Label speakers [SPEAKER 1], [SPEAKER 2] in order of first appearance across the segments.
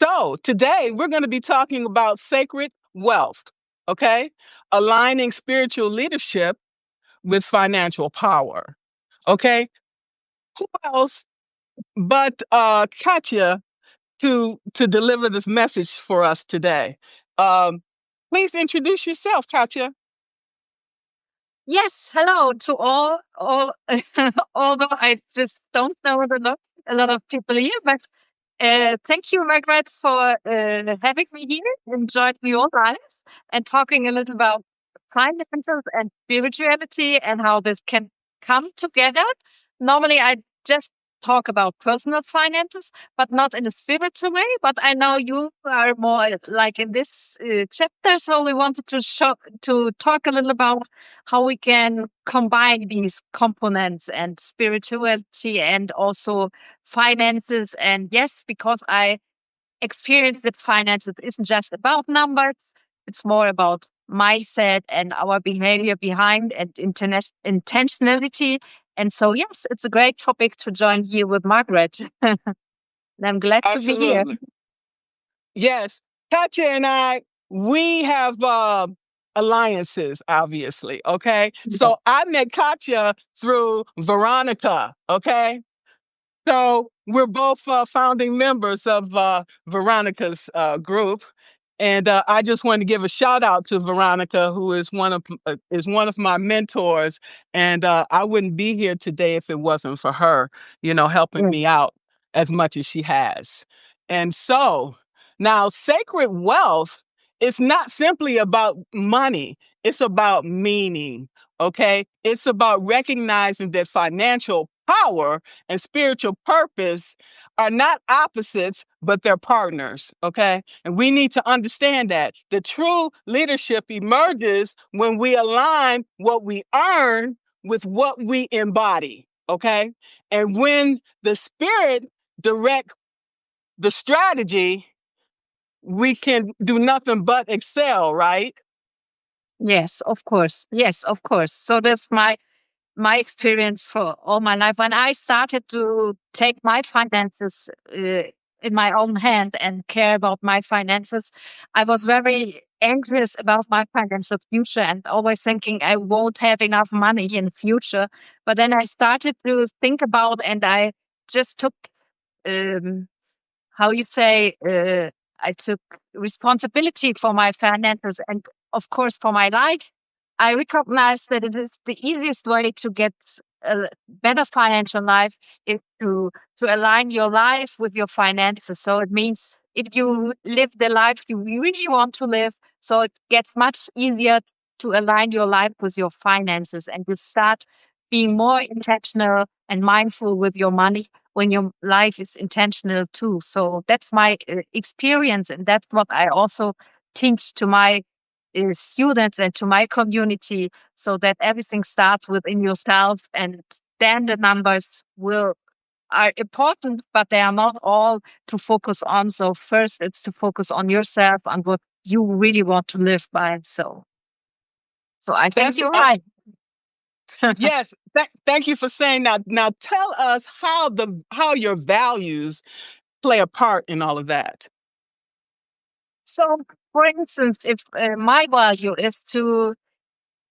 [SPEAKER 1] So today we're going to be talking about sacred wealth, okay? Aligning spiritual leadership with financial power, okay? Who else but Katya to deliver this message for us today? Um, Please introduce yourself, Katya.
[SPEAKER 2] Yes, hello to all. Although I just don't know a lot of people here, but thank you, Margaret, for having me here. Enjoyed your lives and talking a little about finances and spirituality and how this can come together. Normally, I just talk about personal finances, but not in a spiritual way. But I know you are more like in this chapter, so we wanted to talk a little about how we can combine these components and spirituality and also finances. And yes, because I experienced that finances isn't just about numbers, it's more about mindset and our behavior behind and intentionality. And so, yes, it's a great topic to join here with Margaret. And I'm glad to be here.
[SPEAKER 1] Absolutely. Yes. Katya and I, we have alliances, obviously. Okay.
[SPEAKER 2] Yeah.
[SPEAKER 1] So I met Katya through Veronica. Okay. So we're both founding members of Veronica's group, and I just wanted to give a shout out to Veronica, who is one of my mentors. And I wouldn't be here today if it wasn't for her, helping
[SPEAKER 2] Mm.
[SPEAKER 1] me out as much as she has. And so now, sacred wealth is not simply about money; it's about meaning. Okay, it's about recognizing that financial power and spiritual purpose are not opposites, but they're partners. Okay. And we need to understand that the true leadership emerges when we align what we earn with what we embody. Okay. And when the spirit direct the strategy, we can do nothing but excel, right?
[SPEAKER 2] Yes, of course. Yes, of course. So that's my experience for all my life. When I started to take my finances in my own hand and care about my finances, I was very anxious about my financial future and always thinking I won't have enough money in the future. But then I started to think about, and I just took um, how you say, I took responsibility for my finances and, of course, for my life. I recognize that it is the easiest way to get a better financial life is to align your life with your finances. So it means if you live the life you really want to live, so it gets much easier to align your life with your finances and you start being more intentional and mindful with your money when your life is intentional too. So that's my experience, and that's what I also teach to my students and to my community, so that everything starts within yourself, and then the numbers will are important, but they are not all to focus on. So first, it's to focus on yourself and what you really want to live by. So I think
[SPEAKER 1] That's
[SPEAKER 2] you're right.
[SPEAKER 1] yes. Thank you for saying that. Now tell us how your values play a part in all of that.
[SPEAKER 2] So, for instance, if my value is to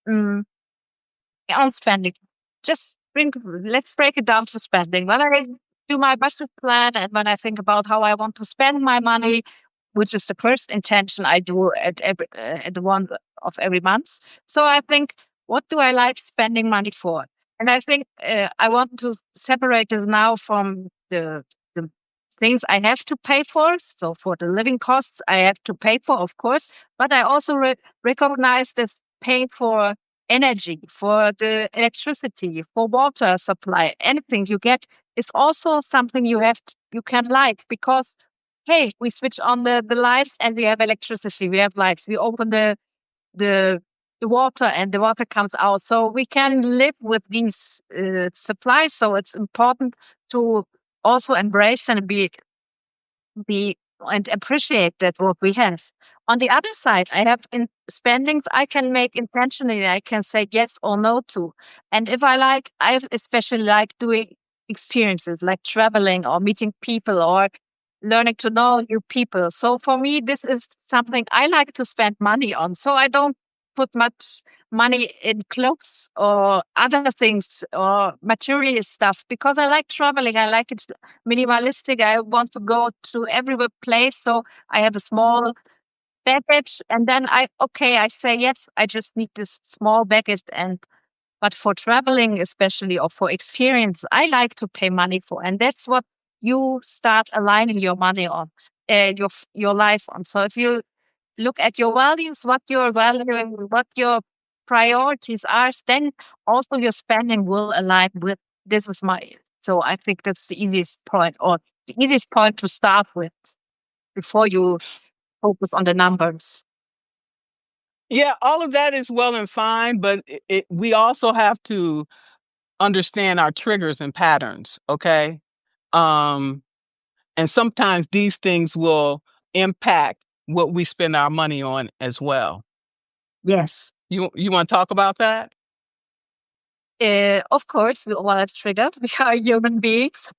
[SPEAKER 2] um, on spending. Let's break it down to spending. When I do my budget plan and when I think about how I want to spend my money, which is the first intention I do at the one of every month. So I think, what do I like spending money for? And I think I want to separate this now from the things I have to pay for. So for the living costs, I have to pay for, of course, but I also recognize this paying for energy, for the electricity, for water supply, anything you get is also something you can like, because hey, we switch on the lights and we have electricity, we have lights, we open the the water and the water comes out. So we can live with these supplies. So it's important to also embrace and be and appreciate that what we have. On the other side, I have in spendings I can make intentionally. I can say yes or no to. And if I like, I especially like doing experiences like traveling or meeting people or learning to know new people. So for me, this is something I like to spend money on. So I don't put much money in clothes or other things or material stuff because I like traveling. I like it minimalistic. I want to go to every place. So I have a small baggage and then I say, yes, I just need this small baggage. And but for traveling, especially or for experience, I like to pay money for, and that's what you start aligning your money on, your life on. So if you look at your values, what you're valuing, what your priorities are, then also your spending will align with this is my. So I think that's the easiest point, or the easiest point to start with before you focus on the numbers.
[SPEAKER 1] Yeah, all of that is well and fine, but we also have to understand our triggers and patterns, okay? Um, and sometimes these things will impact what we spend our money on as well.
[SPEAKER 2] Yes.
[SPEAKER 1] You want to talk about that?
[SPEAKER 2] Of course, we all are triggered. We are human beings.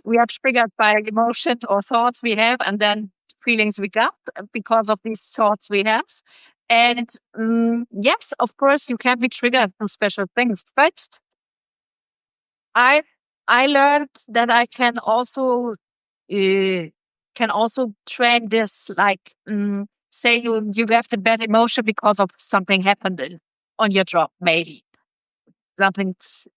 [SPEAKER 2] We are triggered by emotions or thoughts we have, and then feelings we got because of these thoughts we have. And yes, of course, you can be triggered from special things. But I I learned that I can also train this. Like, say you have the bad emotion because of something happened on your job, maybe something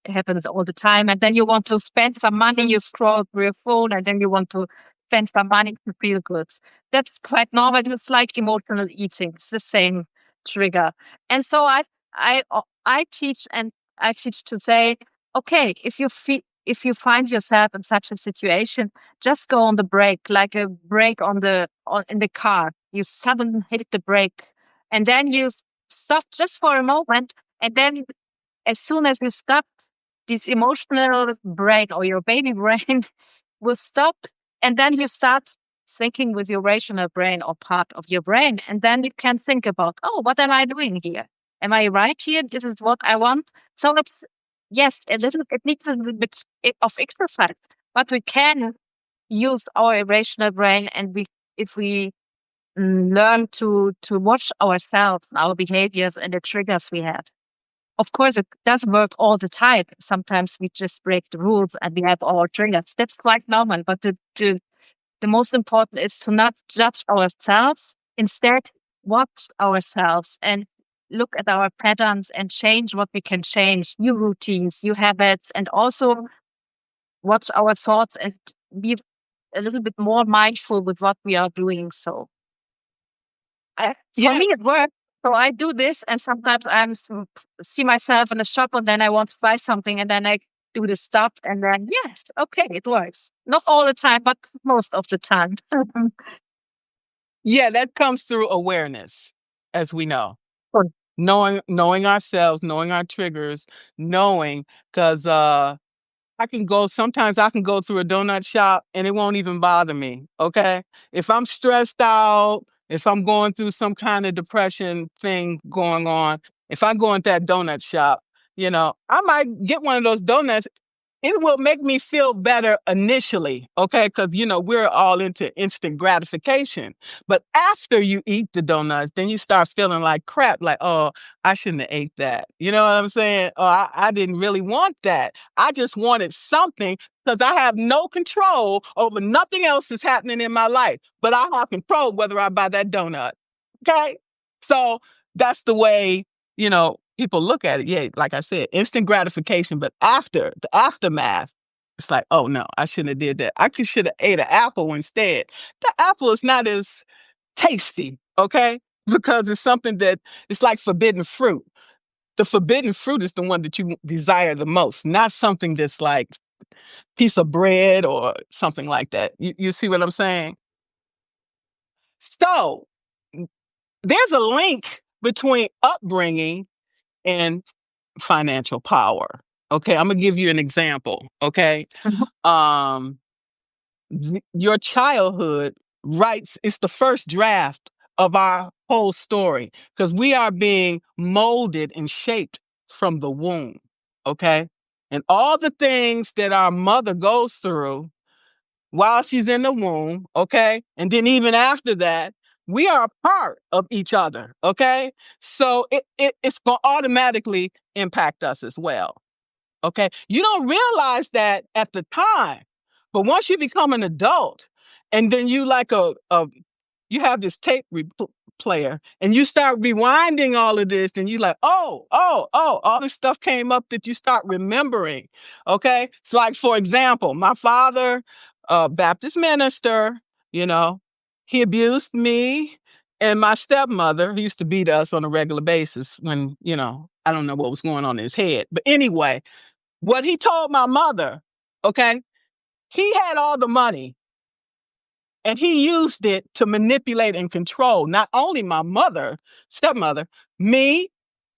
[SPEAKER 2] happens all the time, and then you want to spend some money, you scroll through your phone, and then you want to spend some money to feel good. That's quite normal. It's like emotional eating. It's the same trigger. And so I teach, and I teach to say, okay, if you find yourself in such a situation, just go on the brake, like a brake in the car. You suddenly hit the brake, and then you stop just for a moment, and then as soon as you stop, this emotional brain or your baby brain will stop. And then you start thinking with your rational brain or part of your brain. And then you can think about, oh, what am I doing here? Am I right here? This is what I want. So it's, yes, it needs a little bit of exercise, but we can use our rational brain. And if we learn to watch ourselves, our behaviors and the triggers we have. Of course, it doesn't work all the time. Sometimes we just break the rules and we have our triggers. That's quite normal. But the most important is to not judge ourselves. Instead, watch ourselves and look at our patterns and change what we can change, new routines, new habits, and also watch our thoughts and be a little bit more mindful with what we are doing. So for me,
[SPEAKER 1] Yes.
[SPEAKER 2] it works. So I do this, and sometimes see myself in a shop, and then I want to buy something, and then I do the stop, and then yes, okay, it works. Not all the time, but most of the time.
[SPEAKER 1] Yeah, that comes through awareness, as we know.
[SPEAKER 2] Cool.
[SPEAKER 1] Knowing ourselves, knowing our triggers, knowing because sometimes I can go through a donut shop and it won't even bother me. Okay. If I'm stressed out, if I'm going through some kind of depression thing going on, if I go into that donut shop, I might get one of those donuts. It will make me feel better initially, okay? Because, we're all into instant gratification. But after you eat the donuts, then you start feeling like crap, like, oh, I shouldn't have ate that. You know what I'm saying? Oh, I didn't really want that. I just wanted something because I have no control over nothing else that's happening in my life. But I have control whether I buy that donut, okay? So that's the way people look at it. Yeah, like I said, instant gratification, but after the aftermath, it's like, oh no, I shouldn't have did that. Should have ate an apple instead. The apple is not as tasty, okay? Because it's something that it's like forbidden fruit. The forbidden fruit is the one that you desire the most, not something that's like piece of bread or something like that. You see what I'm saying? So there's a link between upbringing and financial power. Okay, I'm gonna give you an example. Okay,
[SPEAKER 2] Mhm.
[SPEAKER 1] um, your childhood writes it's the first draft of our whole story because we are being molded and shaped from the womb. Okay, and all the things that our mother goes through while she's in the womb, okay? And then even after that, we are a part of each other, okay? So it's going to automatically impact us as well, okay? You don't realize that at the time, but once you become an adult and then you like you have this player and you start rewinding all of this and you like, all this stuff came up that you start remembering. Okay. It's like, for example, my father, Baptist minister, you know, he abused me and my stepmother. He used to beat us on a regular basis when, I don't know what was going on in his head. But anyway, what he told my mother, okay, he had all the money. And he used it to manipulate and control not only my stepmother, me,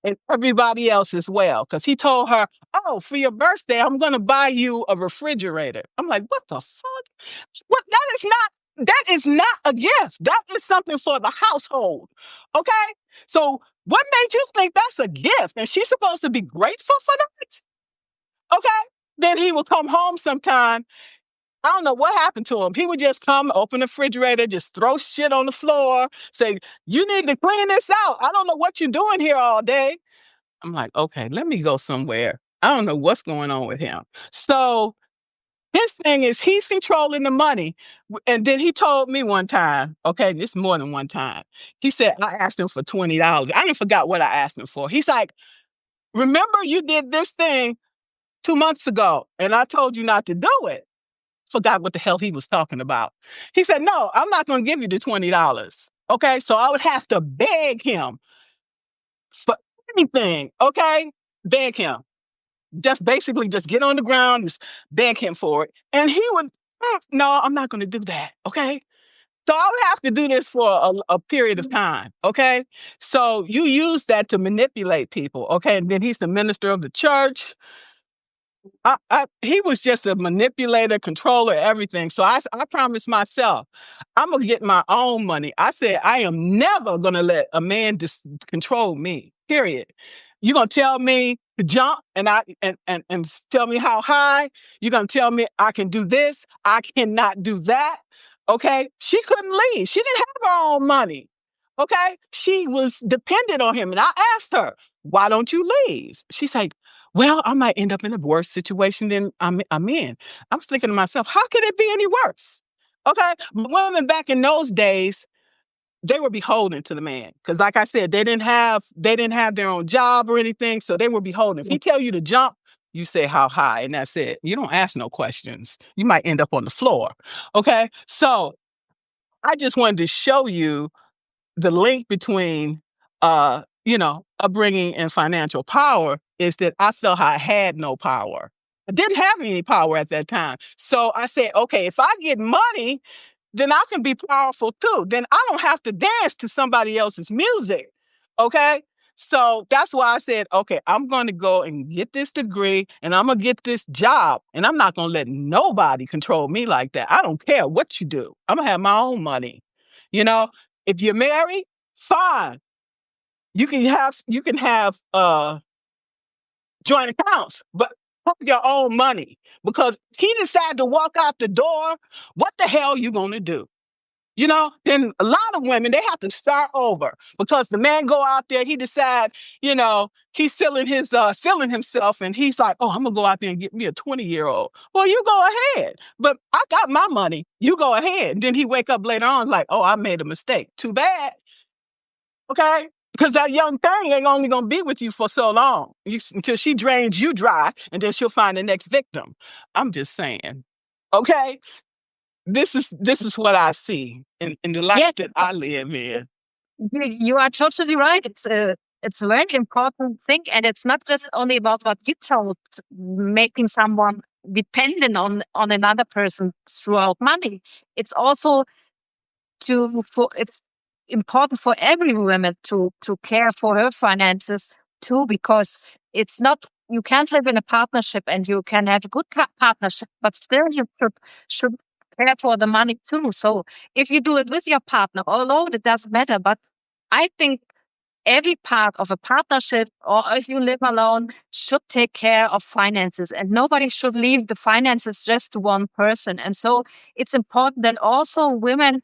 [SPEAKER 1] and everybody else as well. Because he told her, oh, for your birthday, I'm going to buy you a refrigerator. I'm like, what the fuck? What? That is not a gift. That is something for the household. Okay? So what made you think that's a gift? And she's supposed to be grateful for that? Okay? Then he will come home sometime. I don't know what happened to him. He would just come, open the refrigerator, just throw shit on the floor, say, you need to clean this out. I don't know what you're doing here all day. I'm like, okay, let me go somewhere. I don't know what's going on with him. So his thing is he's controlling the money. And then he told me one time, okay, this more than one time. He said, I asked him for $20. I didn't forgot what I asked him for. He's like, remember you did this thing 2 months ago and I told you not to do it. Forgot what the hell he was talking about. He said, no, I'm not going to give you the $20. Okay. So I would have to beg him for anything. Okay. Beg him. Just basically just get on the ground, just beg him for it. And he would, no, I'm not going to do that. Okay. So I would have to do this for a period of time. Okay. So you use that to manipulate people. Okay. And then he's the minister of the church. He was just a manipulator, controller, everything. So I promised myself, I'm going to get my own money. I said, I am never going to let a man control me, period. You're going to tell me to jump and tell me how high. You're going to tell me I can do this. I cannot do that. Okay. She couldn't leave. She didn't have her own money. Okay. She was dependent on him. And I asked her, why don't you leave? She's like, well, I might end up in a worse situation than I'm in. I was thinking to myself, how could it be any worse? Okay. But women back in those days, they were beholden to the man. Because like I said, they didn't have their own job or anything. So they were beholden. If he tell you to jump, you say how high, and that's it. You don't ask no questions. You might end up on the floor. Okay. So I just wanted to show you the link between, upbringing and financial power is that I felt I had no power. I didn't have any power at that time. So I said, okay, if I get money, then I can be powerful too. Then I don't have to dance to somebody else's music. Okay. So that's why I said, okay, I'm going to go and get this degree and I'm going to get this job and I'm not going to let nobody control me like that. I don't care what you do. I'm going to have my own money. If you're married, fine. You can have joint accounts, but have your own money. Because he decided to walk out the door, what the hell you gonna do? Then a lot of women, they have to start over because the man go out there, he decide, he's feeling himself and he's like, oh, I'm gonna go out there and get me a 20-year-old. Well, you go ahead. But I got my money. You go ahead. And then he wake up later on like, oh, I made a mistake. Too bad. Okay? Because that young thing ain't only going to be with you for so long until she drains you dry and then she'll find the next victim. I'm just saying. Okay? This is what I see in the life that I live in.
[SPEAKER 2] You are totally right. It's a very important thing. And it's not just only about what you told, making someone dependent on another person throughout money. It's also it's important for every woman to care for her finances too, because it's not, you can't live in a partnership and you can have a good partnership, but still you should care for the money too. So if you do it with your partner, although it doesn't matter, but I think every part of a partnership, or if you live alone, should take care of finances, and nobody should leave the finances just to one person. And so it's important that also women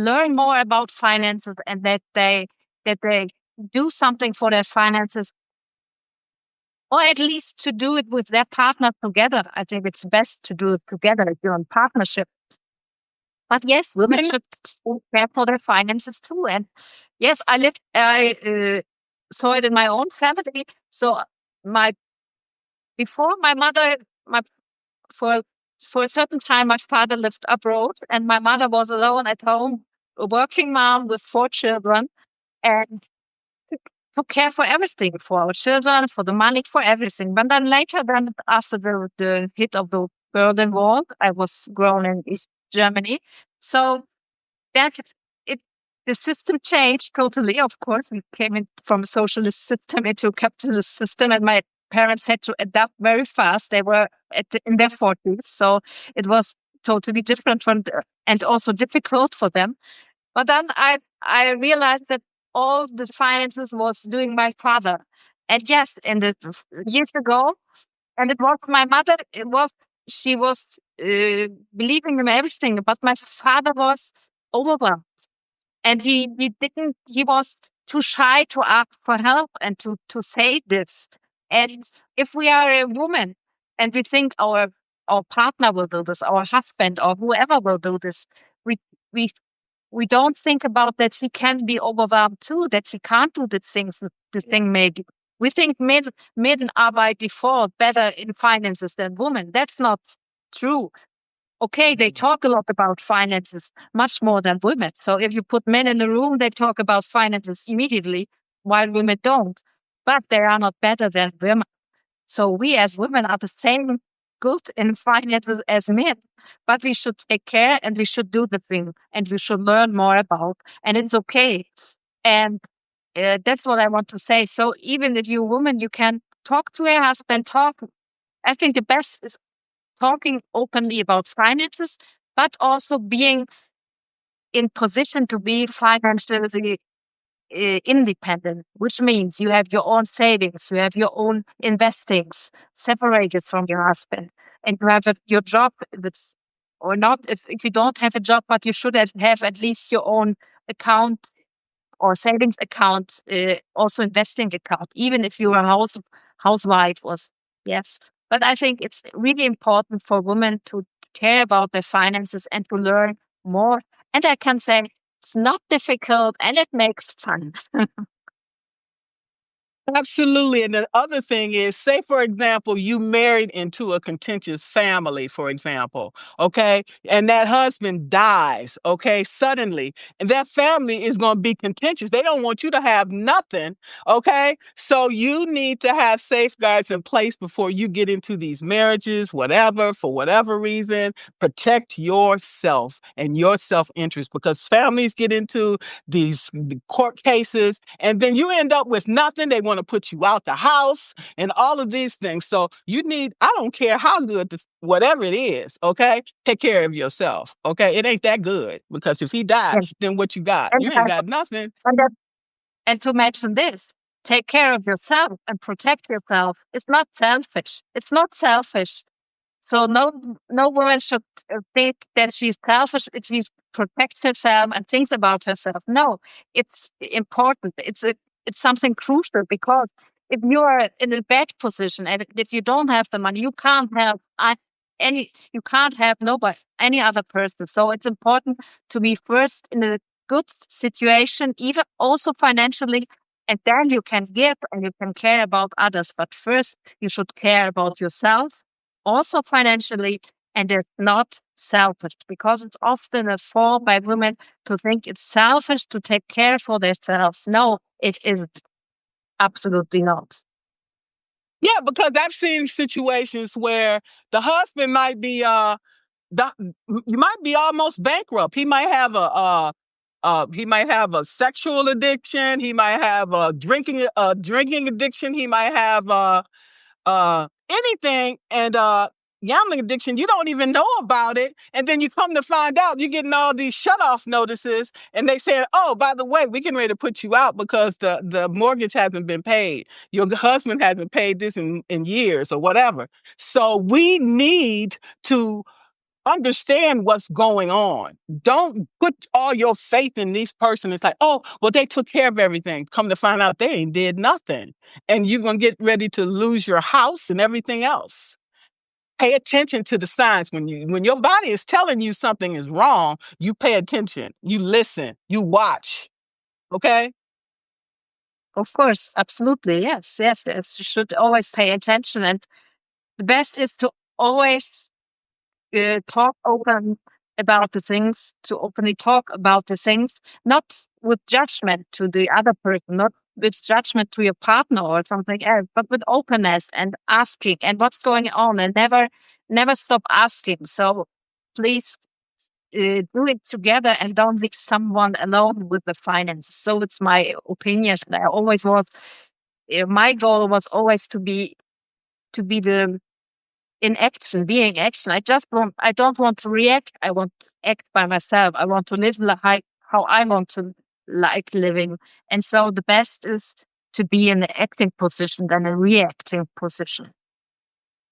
[SPEAKER 2] learn more about finances, and that they do something for their finances, or at least to do it with their partner together. I think it's best to do it together if you're in partnership. But yes, women
[SPEAKER 1] And
[SPEAKER 2] should care for their finances too. And yes, I saw it in my own family. So my before my mother, my for for a certain time, my father lived abroad, and my mother was alone at home, a working mom with 4 children, and took care for everything, for our children, for the money, for everything. But then later, then after the hit of the Berlin Wall, I was grown in East Germany. So that it the system changed totally. Of course, we came in from a socialist system into a capitalist system, and my parents had to adapt very fast. They were in their 40s, so it was totally different and also difficult for them. But then I realized that all the finances was doing my father. And yes, in the years ago, and it was my mother. She was believing in everything, but my father was overwhelmed, and he was too shy to ask for help and to say this. And if we are a woman and we think our partner will do this, our husband or whoever will do this, we we we don't think about that he can be overwhelmed too, that he can't do the thing maybe. We think men are by default better in finances than women. That's not true. Okay, they talk a lot about finances, much more than women. So if you put men in a room, they talk about finances immediately, while women don't. But they are not better than women. So we as women are the same good in finances as men, but we should take care and we should do the thing and we should learn more about, and it's okay. And that's what I want to say. So even if you're a woman, you can talk to your husband, I think the best is talking openly about finances, but also being in position to be financially independent, which means you have your own savings, you have your own investings separated from your husband, and you have your job that's, or not, if you don't have a job, but you should have at least your own account or savings account, also investing account, even if you're a housewife or yes. But I think it's really important for women to care about their finances and to learn more. And I can say it's not difficult and it makes fun.
[SPEAKER 1] absolutely. And the other thing is, say, for example, you married into a contentious family, for example, okay? And that husband dies, okay, suddenly. And that family is going to be contentious. They don't want you to have nothing, okay? So you need to have safeguards in place before you get into these marriages, whatever, for whatever reason. Protect yourself and your self interest, because families get into these court cases and then you end up with nothing. They want to put you out the house and all of these things. So you need, I don't care how good this, whatever it is, okay, take care of yourself, okay? It ain't that good, because if he died,
[SPEAKER 2] Yes.
[SPEAKER 1] then what you got?
[SPEAKER 2] And,
[SPEAKER 1] You ain't got nothing.
[SPEAKER 2] and, that- and to mention this, take care of yourself and protect yourself. It's not selfish. It's not selfish. So no woman should think that she's selfish if she protects herself and thinks about herself. No, it's important. It's something crucial, because if you are in a bad position and if you don't have the money, you can't help you can't help nobody, any other person. So it's important to be first in a good situation, even also financially, and then you can give and you can care about others. But first, you should care about yourself, also financially, and it's not selfish, because it's often a fall by women to think it's selfish to take care for themselves. No, it isn't. Absolutely not.
[SPEAKER 1] Yeah, because I've seen situations where the husband might be the, you might be almost bankrupt. He might have a sexual addiction. He might have a drinking addiction. He might have anything. And gambling addiction, you don't even know about it. And then you come to find out you're getting all these shut-off notices, and they say, oh, by the way, we're getting ready to put you out because the mortgage hasn't been paid. Your husband hasn't paid this in years or whatever. So we need to understand what's going on. Don't put all your faith in these person. It's like, oh, well, they took care of everything. Come to find out they ain't did nothing. And you're going to get ready to lose your house and everything else. Pay attention to the signs. When your body is telling you something is wrong, you pay attention, you listen, you watch. Okay?
[SPEAKER 2] Of course, absolutely. Yes, yes, yes. You should always pay attention. And the best is to always talk open about the things, to openly talk about the things, not with judgment to the other person, not with judgment to your partner or something else, but with openness and asking and what's going on, and never stop asking. So please do it together and don't leave someone alone with the finances. So it's my opinion. I always was. My goal was always to be the in action, being action. I don't want to react. I want to act by myself. I want to live like how I want to like living. And so the best is to be in an acting position than a reacting position.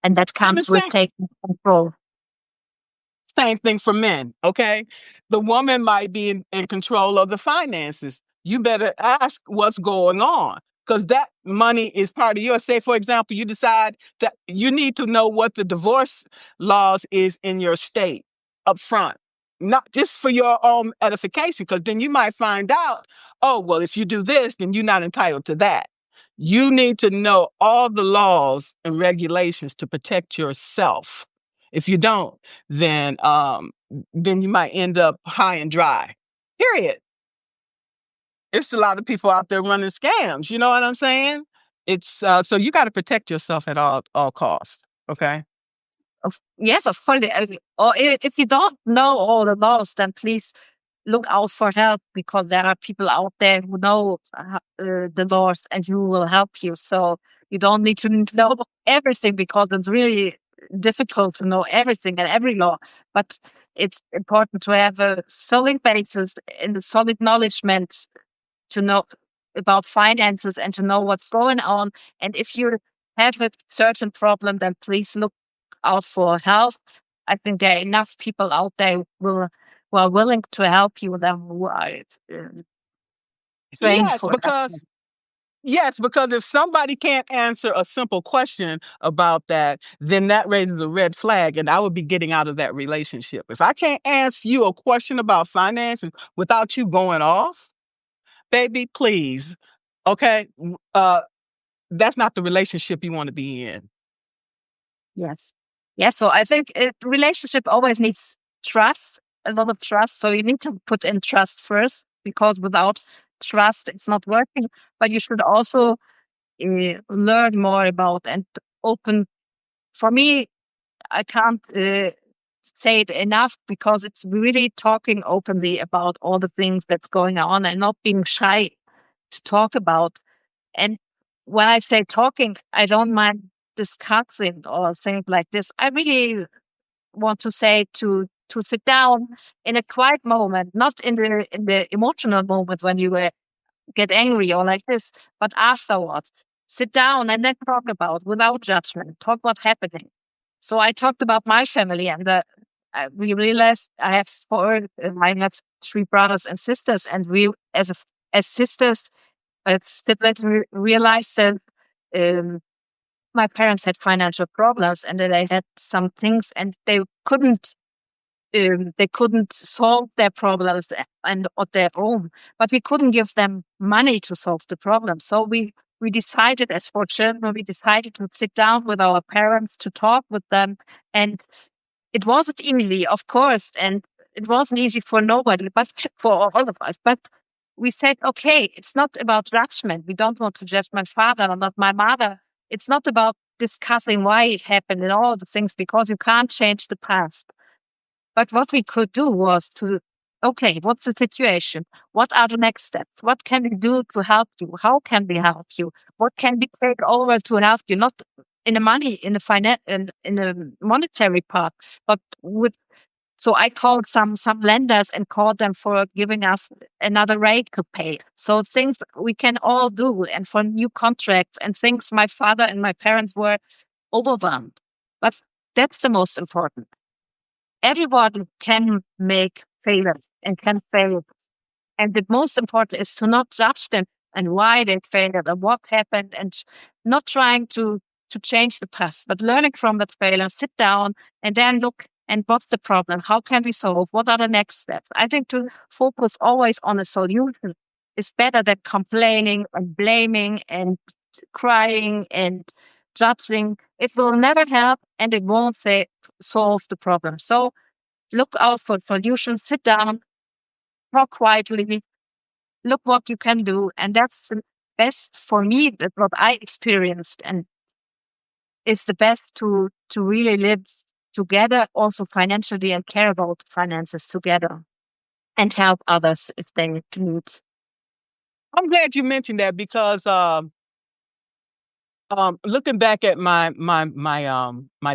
[SPEAKER 2] And that
[SPEAKER 1] And the
[SPEAKER 2] comes with
[SPEAKER 1] same
[SPEAKER 2] taking control.
[SPEAKER 1] Same thing for men, okay? The woman might be in control of the finances. You better ask what's going on, because that money is part of yours. Say, for example, you decide that you need to know what the divorce laws is in your state up front, not just for your own edification, because then you might find out, oh, well, if you do this, then you're not entitled to that. You need to know all the laws and regulations to protect yourself. If you don't, then you might end up high and dry. Period. It's a lot of people out there running scams. You know what I'm saying? It's so you got to protect yourself at all costs. Okay.
[SPEAKER 2] Yes, of course. Or if you don't know all the laws, then please look out for help, because there are people out there who know the laws and who will help you. So you don't need to know everything, because it's really difficult to know everything and every law. But it's important to have a solid basis and a solid knowledgement to know about finances and to know what's going on. And if you have a certain problem, then please look out for help. I think there are enough people out there who are willing to help you, them who are trained
[SPEAKER 1] Yes,
[SPEAKER 2] for that.
[SPEAKER 1] because if somebody can't answer a simple question about that, then that raises a red flag, and I would be getting out of that relationship. If I can't answer you a question about finances without you going off, baby, please. Okay? That's not the relationship you want to be in.
[SPEAKER 2] Yes. Yes. So I think relationship always needs trust, a lot of trust. So you need to put in trust first, because without trust, it's not working. But you should also learn more about and open. For me, I can't say it enough, because it's really talking openly about all the things that's going on and not being shy to talk about. And when I say talking, I don't mind discussing or things like this. I really want to say to sit down in a quiet moment, not in the emotional moment when you get angry or like this, but afterwards. Sit down and then talk about without judgment. Talk what's happening. So I talked about my family, and we realized I have I have three brothers and sisters, and we as sisters, as siblings, realized that um, my parents had financial problems and that they had some things, and they couldn't solve their problems and on their own, but we couldn't give them money to solve the problem. So we decided, as 4 children, we decided to sit down with our parents to talk with them. And it wasn't easy, of course, and it wasn't easy for nobody, but for all of us. But we said, okay, it's not about judgment. We don't want to judge my father or not my mother. It's not about discussing why it happened and all the things, because you can't change the past. But what we could do was to, okay, what's the situation? What are the next steps? What can we do to help you? How can we help you? What can we take over to help you? Not in the money, in the in the monetary part, but with so I called some lenders and called them for giving us another rate to pay. So things we can all do, and for new contracts and things my father and my parents were overwhelmed. But that's the most important. Everyone can make failures and can fail. And the most important is to not judge them and why they failed and what happened, and not trying to change the past, but learning from that failure, sit down and then look and what's the problem? How can we solve? What are the next steps? I think to focus always on a solution is better than complaining and blaming and crying and judging. It will never help and it won't solve the problem. So look out for solutions, sit down, talk quietly, look what you can do. And that's the best for me, that what I experienced, and it's the best to really live together, also financially, and care about finances together and help others if they need.
[SPEAKER 1] I'm glad you mentioned that because looking back at my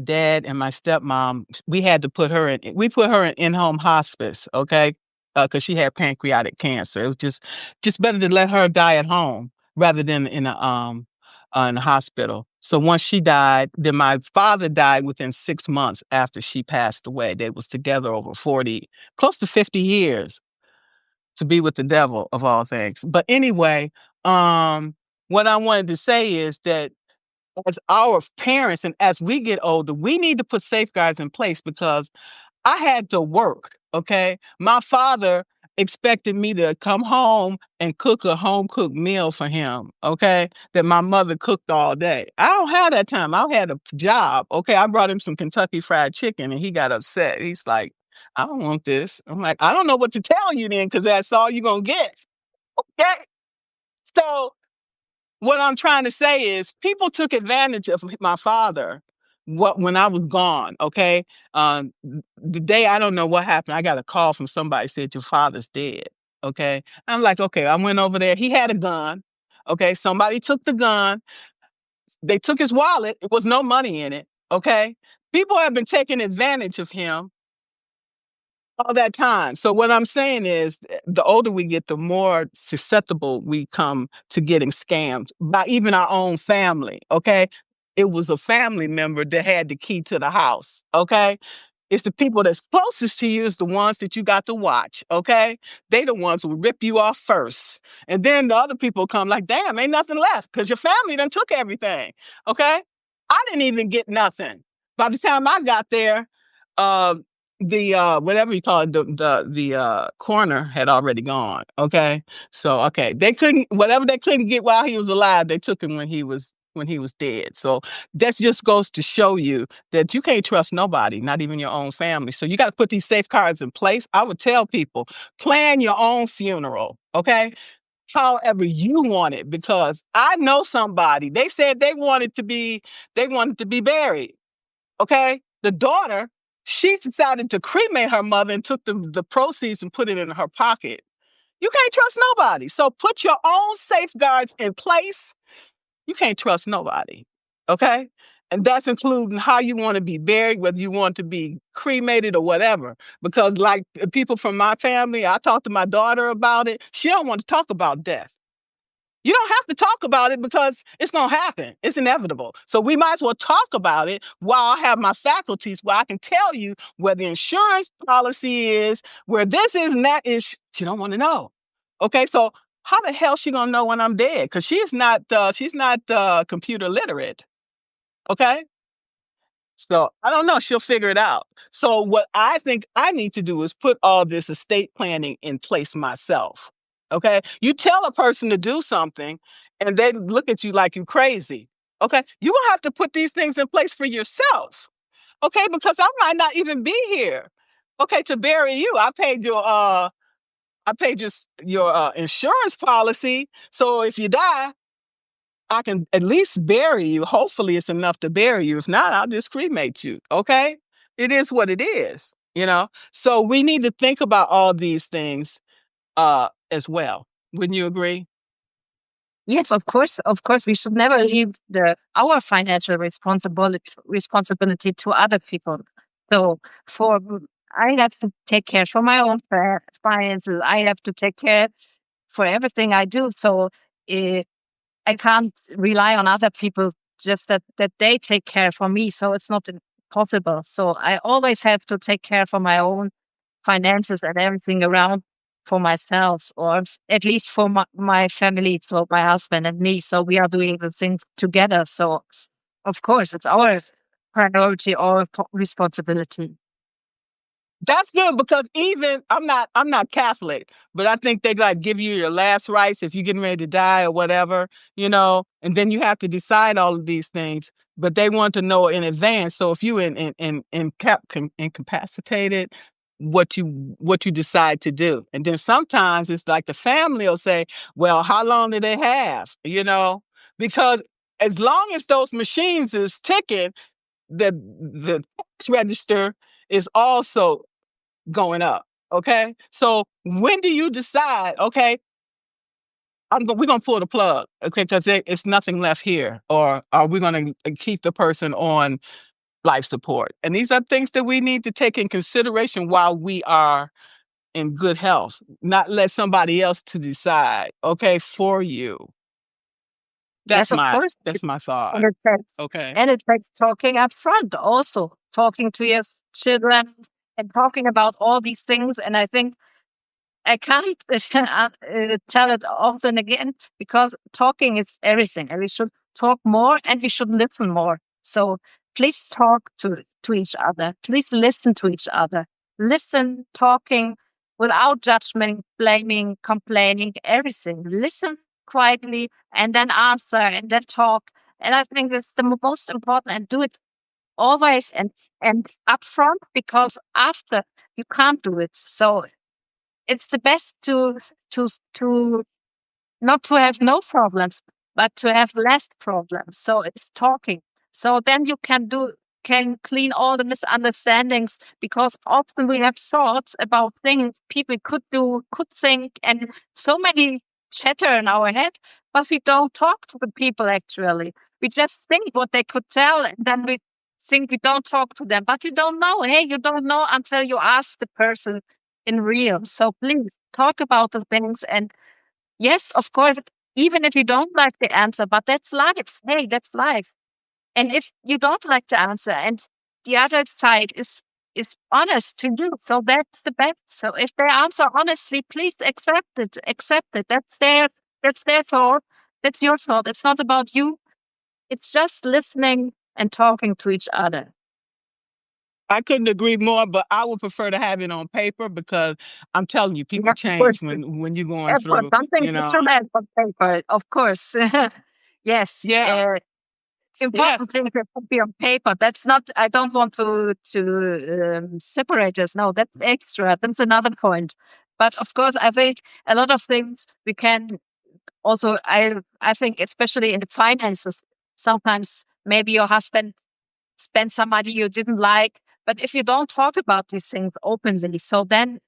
[SPEAKER 1] dad and my stepmom, we had to put her in in-home hospice, okay? Because she had pancreatic cancer. It was just better to let her die at home rather than in a hospital. So once she died, then my father died within 6 months after she passed away. They was together over 40, close to 50 years, to be with the devil of all things. But anyway, what I wanted to say is that as our parents and as we get older, we need to put safeguards in place because I had to work, okay? My father expected me to come home and cook a home cooked meal for him, okay? That my mother cooked all day. I don't have that time. I had a job, okay? I brought him some Kentucky Fried Chicken and he got upset. He's like, I don't want this. I'm like, I don't know what to tell you then because that's all you're going to get, okay? So what I'm trying to say is people took advantage of my father when I was gone, okay? The day I don't know what happened, I got a call from somebody said your father's dead, okay? I'm like, okay, I went over there. He had a gun, okay? Somebody took the gun. They took his wallet. It was no money in it, okay? People have been taking advantage of him all that time. So what I'm saying is the older we get, the more susceptible we come to getting scammed by even our own family. Okay. It was a family member that had the key to the house. Okay. It's the people that's closest to you is the ones that you got to watch. Okay. They the ones who rip you off first. And then the other people come like, damn, ain't nothing left because your family done took everything. Okay. I didn't even get nothing. By the time I got there, uh, the whatever you call it, the coroner had already gone. Okay. So okay. They couldn't whatever they couldn't get while he was alive, they took him when he was dead. So that just goes to show you that you can't trust nobody, not even your own family. So you got to put these safeguards in place. I would tell people, plan your own funeral, okay? However you want it, because I know somebody. They said they wanted to be buried. Okay? The daughter, she decided to cremate her mother and took the proceeds and put it in her pocket. You can't trust nobody. So put your own safeguards in place. You can't trust nobody. Okay? And that's including how you want to be buried, whether you want to be cremated or whatever. Because like people from my family, I talked to my daughter about it. She don't want to talk about death. You don't have to talk about it because it's going to happen. It's inevitable. So we might as well talk about it while I have my faculties where I can tell you where the insurance policy is, where this is and that is. She don't want to know. Okay, so how the hell she going to know when I'm dead? Because she's not computer literate. Okay, so I don't know. She'll figure it out. So what I think I need to do is put all this estate planning in place myself. Okay. You tell a person to do something and they look at you like you're crazy. Okay. You will have to put these things in place for yourself. Okay. Because I might not even be here. Okay. To bury you. I paid your insurance policy. So if you die, I can at least bury you. Hopefully it's enough to bury you. If not, I'll just cremate you. Okay? It is what it is, you know? So we need to think about all these things as well. Wouldn't you agree?
[SPEAKER 2] Yes, of course, we should never leave our financial responsibility to other people. So, for I have to take care for my own finances. I have to take care for everything I do. So, uh, I can't rely on other people just that they take care for me. So it's not possible. So I always have to take care for my own finances and everything around for myself, or at least for my family, so my husband and me. So we are doing the things together. So of course, it's our priority or responsibility.
[SPEAKER 1] That's good because even I'm not Catholic, but I think they like give you your last rites if you're getting ready to die or whatever, and then you have to decide all of these things. But they want to know in advance. So if you incapacitated, what you decide to do, and then sometimes it's like the family will say, "Well, how long do they have?" Because as long as those machines is ticking, the tax register is also going up. Okay. So when do you decide, okay, we're going to pull the plug, okay, because it's nothing left here? Or are we going to keep the person on life support? And these are things that we need to take in consideration while we are in good health, not let somebody else to decide, okay, for you.
[SPEAKER 2] Yes,
[SPEAKER 1] That's
[SPEAKER 2] of
[SPEAKER 1] my
[SPEAKER 2] course.
[SPEAKER 1] that's my
[SPEAKER 2] And
[SPEAKER 1] thought.
[SPEAKER 2] it takes,
[SPEAKER 1] Okay.
[SPEAKER 2] and it takes talking up front also, talking to your children and talking about all these things. And I think I can't tell it often again, because talking is everything, and we should talk more and we should listen more. So please talk to each other. Please listen to each other. Listen, talking without judgment, blaming, complaining, everything. Listen quietly and then answer and then talk. And I think that's the most important, and do it always and upfront, because after you can't do it. So it's the best to not to have no problems, but to have less problems. So it's talking. So then you can clean all the misunderstandings, because often we have thoughts about things people could do, could think, and so many chatter in our head, but we don't talk to the people actually. We just think what they could tell, and then we think we don't talk to them. But you don't know. Hey, you don't know until you ask the person in real. So please talk about the things. And yes, of course, even if you don't like the answer, but that's life. Hey, that's life. And if you don't like the answer and the other side is honest to you, so that's the best. So if they answer honestly, please accept it. Accept it. That's their fault. That's your fault. It's not about you. It's just listening and talking to each other.
[SPEAKER 1] I couldn't agree more, but I would prefer to have it on paper because I'm telling you, people
[SPEAKER 2] Yeah, of course.
[SPEAKER 1] change when you're going
[SPEAKER 2] Yeah, for
[SPEAKER 1] through,
[SPEAKER 2] some things
[SPEAKER 1] you
[SPEAKER 2] you
[SPEAKER 1] know.
[SPEAKER 2] should have on paper, of course. Yes.
[SPEAKER 1] Yeah. Yes.
[SPEAKER 2] Important things that should be on paper. That's not. I don't want to separate this. No, that's extra. That's another point. But of course, I think a lot of things we can also. I think especially in the finances, sometimes maybe your husband spent some money you didn't like, but if you don't talk about these things openly, so then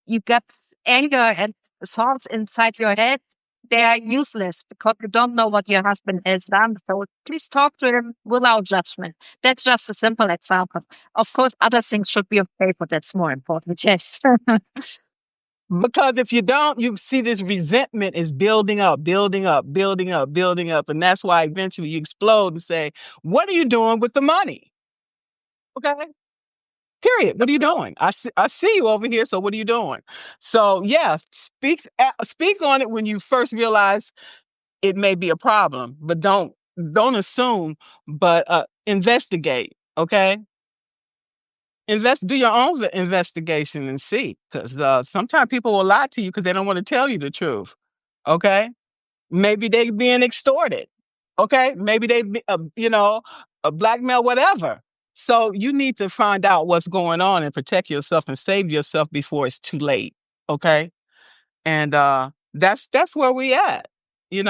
[SPEAKER 2] you get anger and thoughts inside your head. They are useless because you don't know what your husband has done. So please talk to him without judgment. That's just a simple example. Of course, other things should be on paper. That's more important. Yes.
[SPEAKER 1] Because if you don't, you see this resentment is building up, building up, building up, building up. And that's why eventually you explode and say, what are you doing with the money? Okay. Period. What are you doing? I see you over here. So what are you doing? So yeah, speak on it when you first realize it may be a problem, but don't assume, but investigate. Okay. Do your own investigation and see, because sometimes people will lie to you because they don't want to tell you the truth. Okay. Maybe they being extorted. Okay. Maybe they be, a blackmail, whatever. So you need to find out what's going on and protect yourself and save yourself before it's too late. Okay. And that's where we at. You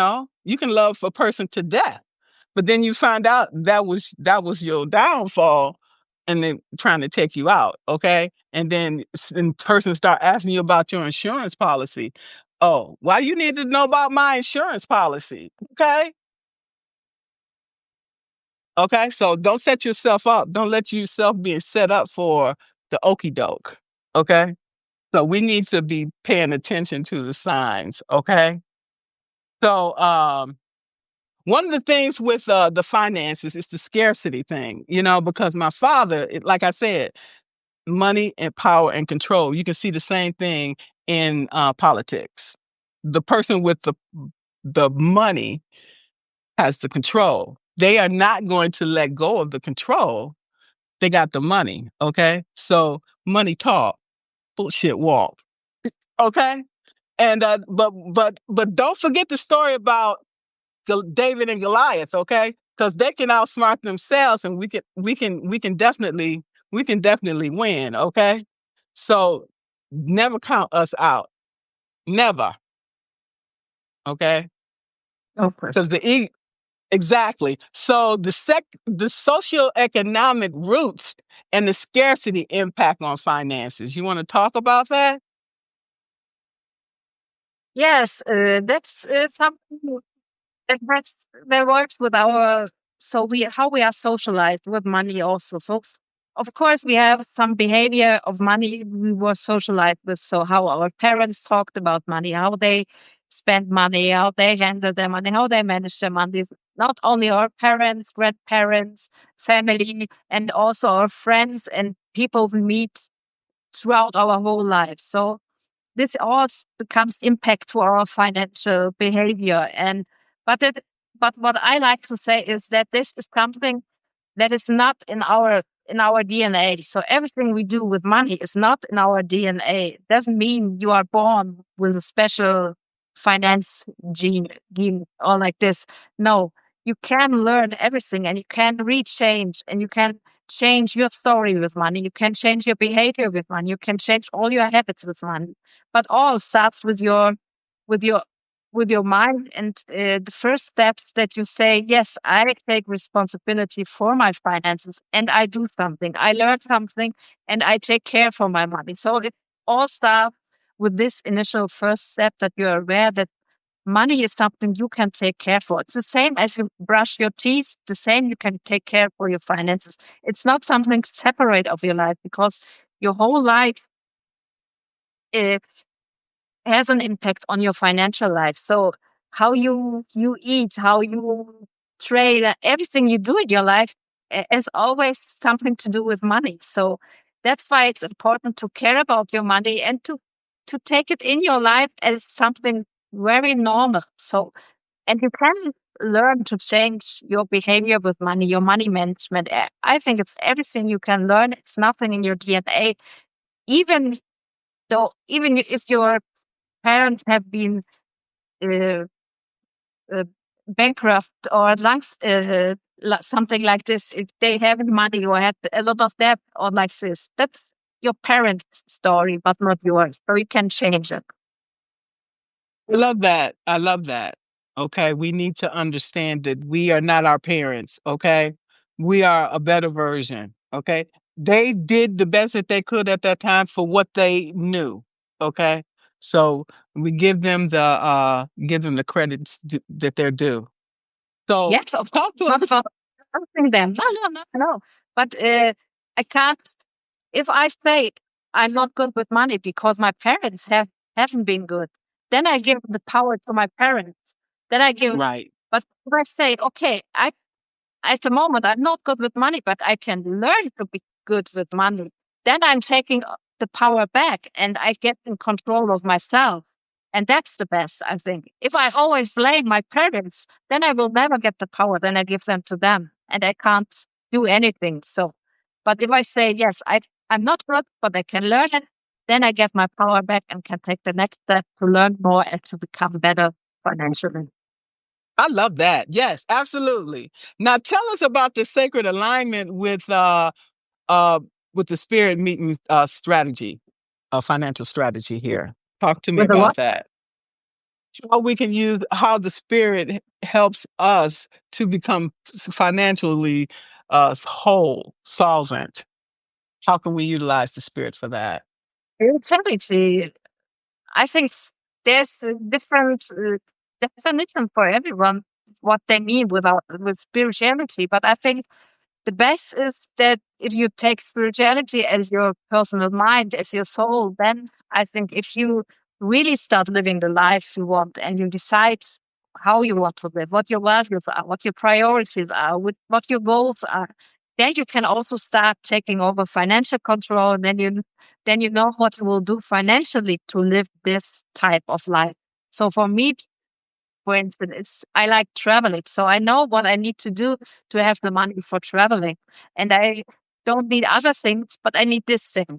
[SPEAKER 1] can love a person to death, but then you find out that was your downfall, and then trying to take you out. Okay, and then person start asking you about your insurance policy. Oh, why you need to know about my insurance policy? Okay. Okay. So don't set yourself up. Don't let yourself be set up for the okey doke. Okay. So we need to be paying attention to the signs. Okay. So one of the things with the finances is the scarcity thing, because my father, like I said, money and power and control. You can see the same thing in politics. The person with the money has the control. They are not going to let go of the control. They got the money. Okay, so money talk, bullshit walk. Okay, and but don't forget the story about David and Goliath. Okay, because they can outsmart themselves, and we can definitely win. Okay, so never count us out. Never. Okay,
[SPEAKER 2] Of course.
[SPEAKER 1] because exactly. So the socioeconomic roots and the scarcity impact on finances. You want to talk about that?
[SPEAKER 2] Yes, that's something that works with our, so we how we are socialized with money also. So of course we have some behavior of money we were socialized with. So how our parents talked about money, how they spend money, how they handle their money, how they manage their money. Not only our parents, grandparents, family, and also our friends and people we meet throughout our whole lives. So this all becomes impact to our financial behavior. And but it, but what I like to say is that this is something that is not in our DNA. So everything we do with money is not in our DNA. It doesn't mean you are born with a special finance gene or like this. No, you can learn everything and you can rechange and you can change your story with money. You can change your behavior with money. You can change all your habits with money. But all starts with your with your mind and the first steps that you say, yes, I take responsibility for my finances and I do something. I learn something and I take care for my money. So it all starts with this initial first step that you're aware that money is something you can take care for. It's the same as you brush your teeth, the same you can take care for your finances. It's not something separate of your life because your whole life uh, has an impact on your financial life. So how you eat, how you trade, everything you do in your life is always something to do with money. So that's why it's important to care about your money and to take it in your life as something very normal. So and you can learn to change your behavior with money, your money management. I think it's everything you can learn. It's nothing in your DNA. Even even if your parents have been uh, uh, bankrupt or something like this, if they haven't money or had a lot of debt or like this, that's your parents' story, but not yours. So you can change it.
[SPEAKER 1] I love that. I love that. Okay. We need to understand that we are not our parents. Okay. We are a better version. Okay. They did the best that they could at that time for what they knew. Okay. So we give them the credits that they're due. So
[SPEAKER 2] Yes, of course,
[SPEAKER 1] talk to
[SPEAKER 2] not
[SPEAKER 1] us.
[SPEAKER 2] about helping them. No, no, no, no. But I can't. If I say I'm not good with money because my parents haven't been good, then I give the power to my parents. Then I give.
[SPEAKER 1] Right.
[SPEAKER 2] But if I say, okay, I at the moment I'm not good with money, but I can learn to be good with money, then I'm taking the power back and I get in control of myself. And that's the best, I think. If I always blame my parents, then I will never get the power. Then I give them to them and I can't do anything. So, but if I say, yes, I'm not good, but I can learn it, then I get my power back and can take the next step to learn more and to become better financially.
[SPEAKER 1] I love that. Yes, absolutely. Now tell us about the sacred alignment uh with the spirit meeting strategy, financial strategy here. Talk to me
[SPEAKER 2] With the
[SPEAKER 1] about
[SPEAKER 2] what?
[SPEAKER 1] that. How we can use how the spirit helps us to become financially whole, solvent. How can we utilize the spirit for that?
[SPEAKER 2] Spirituality. I think. there's a different definition for everyone what they mean with spirituality. But I think the best is that if you take spirituality as your personal mind, as your soul, then I think if you really start living the life you want and you decide how you want to live, what your values are, what your priorities are, what your goals are, then you can also start taking over financial control. And then you know what you will do financially to live this type of life. So for me, for instance, I like traveling, so I know what I need to do to have the money for traveling, and I don't need other things, but I need this thing.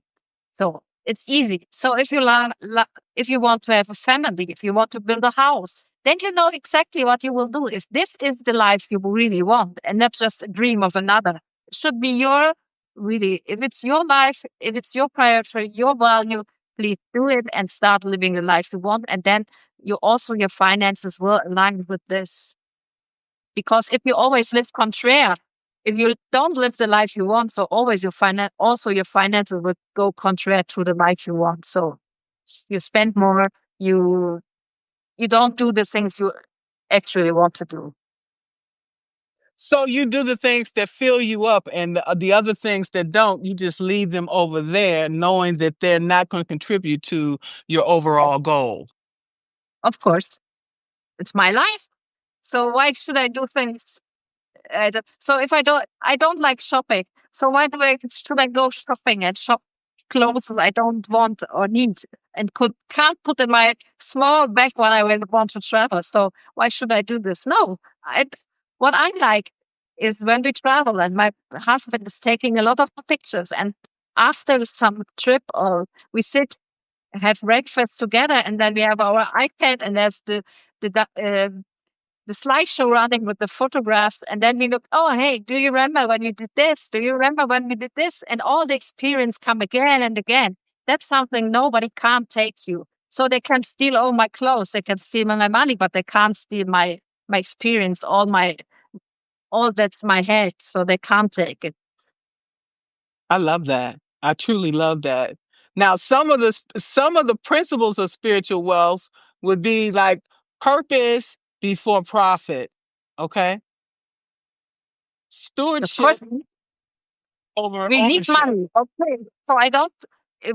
[SPEAKER 2] So it's easy. So if you want to have a family, if you want to build a house, then you know exactly what you will do. If this is the life you really want, and not just a dream of another, it should be your really. If it's your life, if it's your priority, your value, please do it and start living the life you want, and then your finances will align with this. Because if you always live contraire, if you don't live the life you want, so always your finances will go contraire to the life you want. So you spend more, you you don't do the things you actually want to do.
[SPEAKER 1] So you do the things that fill you up, and the other things that don't, you just leave them over there, knowing that they're not going to contribute to your overall goal.
[SPEAKER 2] Of course, it's my life. So why should I do things? So if I don't like shopping. So why should I go shopping and shop clothes I don't want or need and can't put in my small bag when I want to travel? So why should I do this? No, what I like is when we travel and my husband is taking a lot of pictures, and after some trip, or we sit, have breakfast together, and then we have our iPad, and there's the slideshow running with the photographs. And then we look, oh, hey, do you remember when you did this? Do you remember when we did this? And all the experience come again and again. That's something nobody can't take you. So they can steal all my clothes, they can steal my money, but they can't steal my experience, all that's my head. So they can't take it.
[SPEAKER 1] I love that. I truly love that. Now, some of the principles of spiritual wealth would be like purpose before profit. Okay,
[SPEAKER 2] Of course,
[SPEAKER 1] stewardship over
[SPEAKER 2] we need
[SPEAKER 1] ownership.
[SPEAKER 2] money. Okay. So I don't,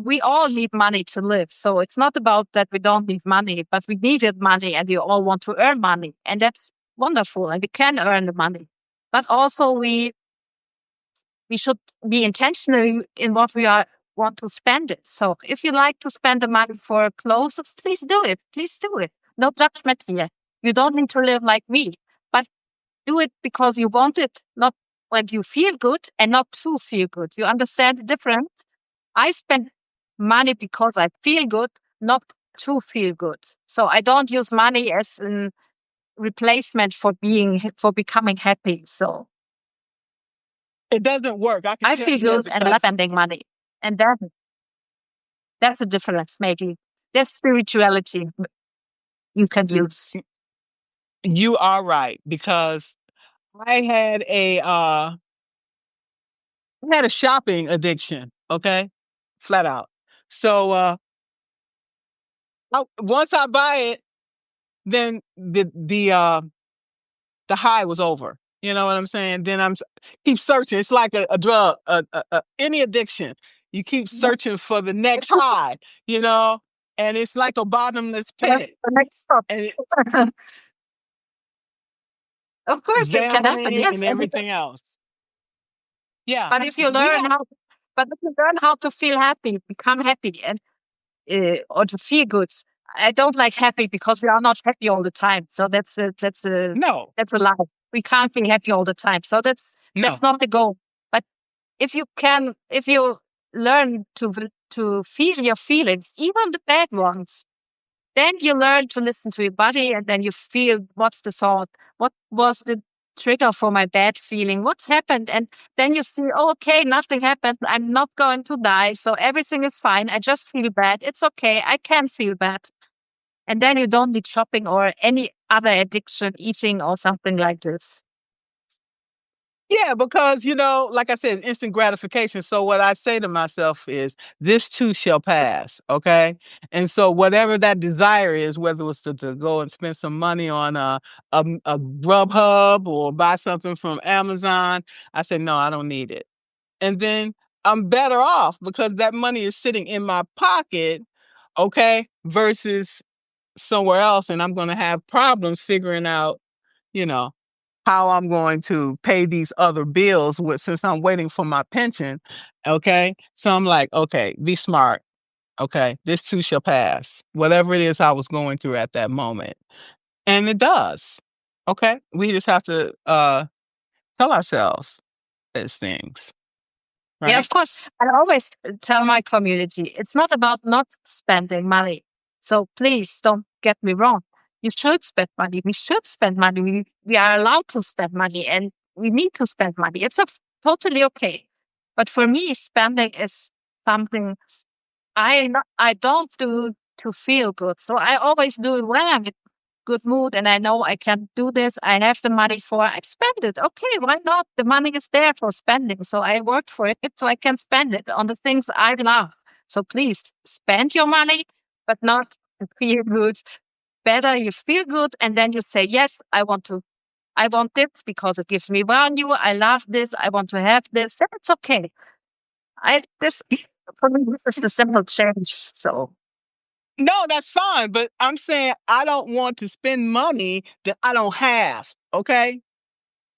[SPEAKER 2] we all need money to live. So it's not about that we don't need money, but we needed money and we all want to earn money. And that's wonderful. And we can earn the money. But also we should be intentional in what want to spend it. So if you like to spend the money for clothes, please do it. Please do it. No judgment here. You don't need to live like me, but do it because you want it, not when you feel good and not to feel good. You understand the difference? I spend money because I feel good, not to feel good. So I don't use money as a replacement for becoming happy. So
[SPEAKER 1] It doesn't work. I can
[SPEAKER 2] I
[SPEAKER 1] tell
[SPEAKER 2] feel
[SPEAKER 1] you that
[SPEAKER 2] good and I'm
[SPEAKER 1] because
[SPEAKER 2] spending money. And that's a difference, maybe. That's spirituality you can use.
[SPEAKER 1] you are right. Because I had a shopping addiction. Okay, flat out. So once I buy it, then the high was over. You know what I'm saying? Then keep searching. It's like a drug, any addiction. You keep searching for the next high, you know, and it's like a bottomless
[SPEAKER 2] That's
[SPEAKER 1] pit.
[SPEAKER 2] the next step.
[SPEAKER 1] And
[SPEAKER 2] Of course, it can happen.
[SPEAKER 1] gambling
[SPEAKER 2] Yes,
[SPEAKER 1] and everything else. Yeah,
[SPEAKER 2] but if you
[SPEAKER 1] we
[SPEAKER 2] learn
[SPEAKER 1] have.
[SPEAKER 2] how to feel happy, become happy, and or to feel good. I don't like happy because we are not happy all the time. So
[SPEAKER 1] No,
[SPEAKER 2] that's a lie. We can't be happy all the time. So that's
[SPEAKER 1] no.
[SPEAKER 2] not the goal. But if you learn to feel your feelings, even the bad ones, then you learn to listen to your body, and then you feel what's the thought, what was the trigger for my bad feeling, what's happened, and then you see, oh, okay, nothing happened, I'm not going to die, so everything is fine, I just feel bad, it's okay, I can feel bad. And then you don't need shopping or any other addiction, eating or something like this.
[SPEAKER 1] Yeah, because like I said, instant gratification. So what I say to myself is, this too shall pass. Okay. And so whatever that desire is, whether it was to go and spend some money on a Grubhub or buy something from Amazon, I said, no, I don't need it. And then I'm better off because that money is sitting in my pocket. Okay. Versus somewhere else. And I'm going to have problems figuring out, you know, how I'm going to pay these other bills since I'm waiting for my pension. Okay. So I'm like, okay, be smart. Okay. This too shall pass. Whatever it is I was going through at that moment. And it does. Okay. We just have to tell ourselves these things.
[SPEAKER 2] Yeah,
[SPEAKER 1] Right.
[SPEAKER 2] of course. I always tell my community, it's not about not spending money. So please don't get me wrong. You should spend money. We should spend money. We are allowed to spend money and we need to spend money. It's totally okay. But for me, spending is something I don't do to feel good. So I always do it when I'm in good mood and I know I can do this. I have the money for I spend it. Okay, why not? The money is there for spending. So I worked for it so I can spend it on the things I love. So please spend your money, but not to feel good. Better you feel good and then you say, yes, I want this because it gives me value. I love this. I want to have this. That's okay. This for me, this is the simple change. So
[SPEAKER 1] No, that's fine. But I'm saying I don't want to spend money that I don't have. Okay.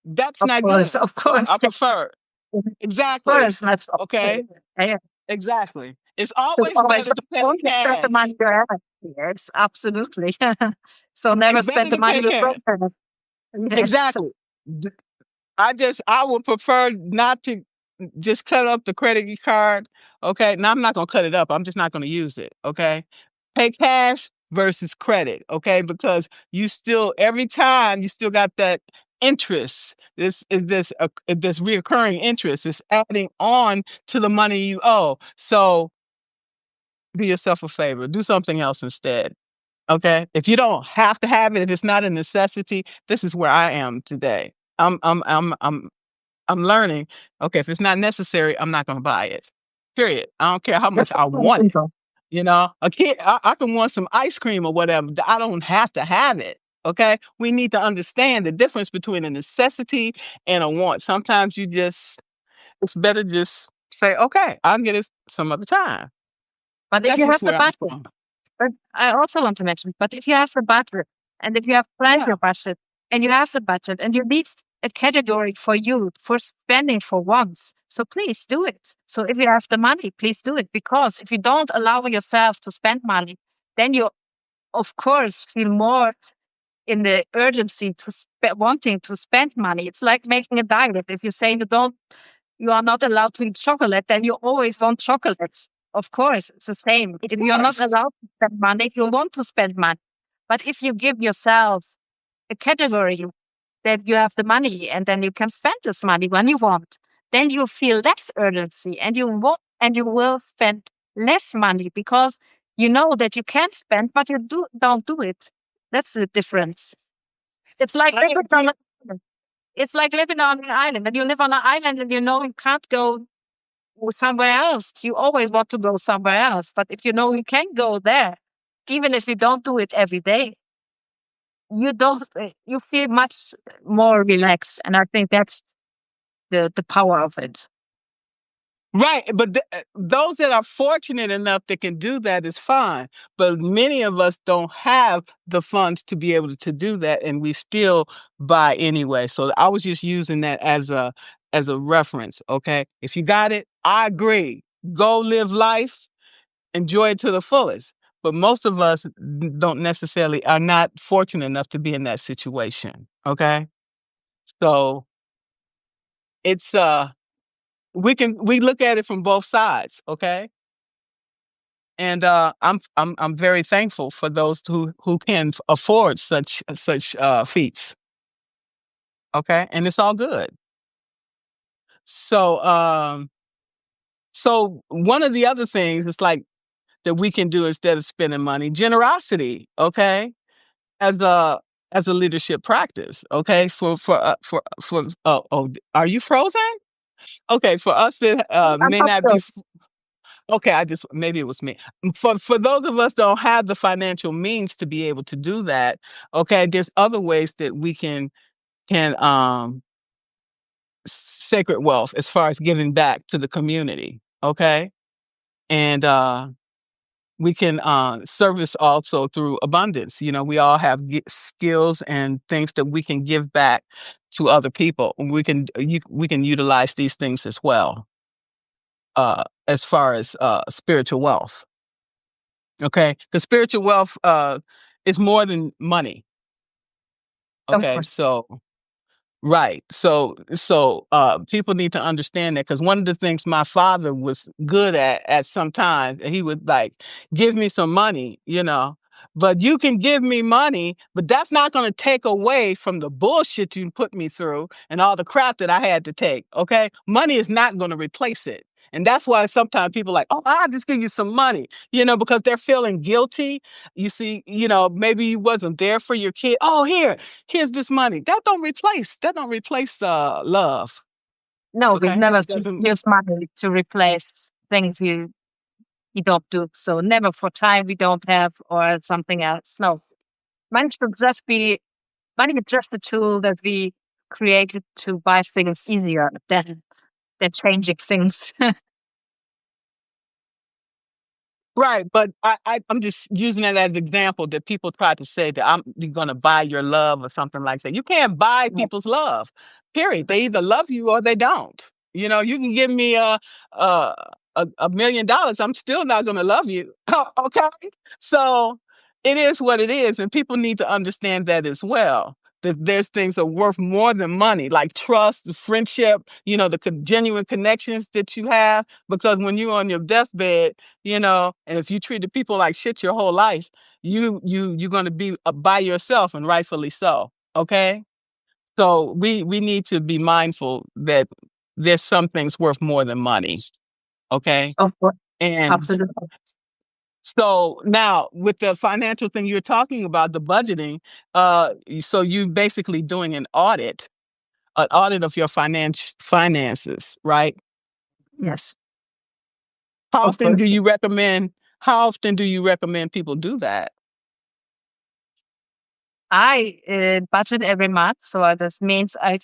[SPEAKER 1] That's not good.
[SPEAKER 2] of course,
[SPEAKER 1] I prefer.
[SPEAKER 2] of
[SPEAKER 1] Exactly.
[SPEAKER 2] course, not
[SPEAKER 1] Okay.
[SPEAKER 2] yeah.
[SPEAKER 1] Exactly. It's
[SPEAKER 2] You
[SPEAKER 1] always
[SPEAKER 2] always
[SPEAKER 1] better to pay
[SPEAKER 2] only spend the
[SPEAKER 1] cash.
[SPEAKER 2] money you have. Yes, absolutely. So never
[SPEAKER 1] It's
[SPEAKER 2] spend
[SPEAKER 1] better
[SPEAKER 2] the
[SPEAKER 1] to
[SPEAKER 2] money
[SPEAKER 1] pay
[SPEAKER 2] you
[SPEAKER 1] cash.
[SPEAKER 2] don't have. Yes.
[SPEAKER 1] Exactly. D- I would prefer not to just cut up the credit card. Okay. Now I'm not gonna cut it up. I'm just not gonna use it. Okay. Pay cash versus credit. Okay. Because you still every time you still got that interest. This reoccurring interest is adding on to the money you owe. So do yourself a favor. Do something else instead. Okay. If you don't have to have it, if it's not a necessity, this is where I am today. I'm learning. Okay, if it's not necessary, I'm not gonna buy it. Period. I don't care how much
[SPEAKER 2] That's
[SPEAKER 1] I
[SPEAKER 2] all
[SPEAKER 1] want it.
[SPEAKER 2] people.
[SPEAKER 1] A kid, I can want some ice cream or whatever. I don't have to have it. Okay. We need to understand the difference between a necessity and a want. Sometimes it's better just say, okay, I'll get it some other time.
[SPEAKER 2] But if
[SPEAKER 1] That's
[SPEAKER 2] you have
[SPEAKER 1] just
[SPEAKER 2] the
[SPEAKER 1] where I'm
[SPEAKER 2] budget,
[SPEAKER 1] from.
[SPEAKER 2] but I also want to mention, but if you have the budget and if you have planned
[SPEAKER 1] Yeah.
[SPEAKER 2] your budget and you have the budget and you leave a category for you for spending for once, so please do it. So if you have the money, please do it because if you don't allow yourself to spend money, then you of course feel more in the urgency to wanting to spend money. It's like making a diet. If you say you are not allowed to eat chocolate, then you always want chocolate. Of course, it's the same.
[SPEAKER 1] Of
[SPEAKER 2] If you're not
[SPEAKER 1] course.
[SPEAKER 2] allowed to spend money, you want to spend money. But if you give yourself a category that you have the money and then you can spend this money when you want, then you feel less urgency and you will spend less money because you know that you can spend, but you don't do it. That's the difference. It's like
[SPEAKER 1] I
[SPEAKER 2] living on
[SPEAKER 1] agree.
[SPEAKER 2] it's like living on an island. And you live on an island and you know you can't go somewhere else. You always want to go somewhere else. But if you know you can go there, even if you don't do it every day, you don't you feel much more relaxed. And I think that's the power of it.
[SPEAKER 1] Right, but those that are fortunate enough that can do that is fine. But many of us don't have the funds to be able to do that, and we still buy anyway. So I was just using that as a reference. Okay, if you got it, I agree. Go live life, enjoy it to the fullest. But most of us don't necessarily are not fortunate enough to be in that situation. Okay, so it's we look at it from both sides. Okay. And I'm very thankful for those who can afford such feats. Okay, and it's all good. So so one of the other things is like that we can do instead of spending money, generosity. Okay, as a as a leadership practice. Okay, are you frozen? Okay, for us that
[SPEAKER 2] I'm
[SPEAKER 1] may
[SPEAKER 2] not
[SPEAKER 1] not be.
[SPEAKER 2] sure.
[SPEAKER 1] Okay, I just maybe it was me. For those of us don't have the financial means to be able to do that. Okay, there's other ways that we can sacred wealth as far as giving back to the community. Okay, and we can service also through abundance. We all have skills and things that we can give back to other people. We can utilize these things as well, as far as spiritual wealth. Okay, because spiritual wealth is more than money.
[SPEAKER 2] Of
[SPEAKER 1] Okay,
[SPEAKER 2] course.
[SPEAKER 1] so right. So people need to understand that, because one of the things my father was good at some times, he would like give me some money. But you can give me money, but that's not going to take away from the bullshit you put me through and all the crap that I had to take. Okay, money is not going to replace it. And that's why sometimes people are like, oh, I'll just give you some money, because they're feeling guilty. You see, maybe you wasn't there for your kid. Oh, here's this money. That don't replace love.
[SPEAKER 2] No, we
[SPEAKER 1] Okay?
[SPEAKER 2] never
[SPEAKER 1] It doesn't.
[SPEAKER 2] use money to replace things we don't do. So never for time we don't have or something else. No, money should just be money is just a tool that we created to buy things easier than changing things.
[SPEAKER 1] Right, but I'm just using that as an example that people try to say that I'm going to buy your love or something like that. You can't buy
[SPEAKER 2] No.
[SPEAKER 1] people's love. Period. They either love you or they don't. You can give me a $1 million. I'm still not going to love you. Okay, so it is what it is, and people need to understand that as well. That there's things that are worth more than money, like trust, friendship. The genuine connections that you have. Because when you're on your deathbed, and if you treated people like shit your whole life, you're going to be by yourself, and rightfully so. Okay, so we need to be mindful that there's some things worth more than money. Okay,
[SPEAKER 2] Of course,
[SPEAKER 1] and
[SPEAKER 2] absolutely.
[SPEAKER 1] so now with the financial thing you're talking about, the budgeting, so you basically doing an audit of your finances, right?
[SPEAKER 2] Yes,
[SPEAKER 1] How
[SPEAKER 2] of
[SPEAKER 1] often do
[SPEAKER 2] course.
[SPEAKER 1] you recommend? How often do you recommend people do that?
[SPEAKER 2] I budget every month, so this means I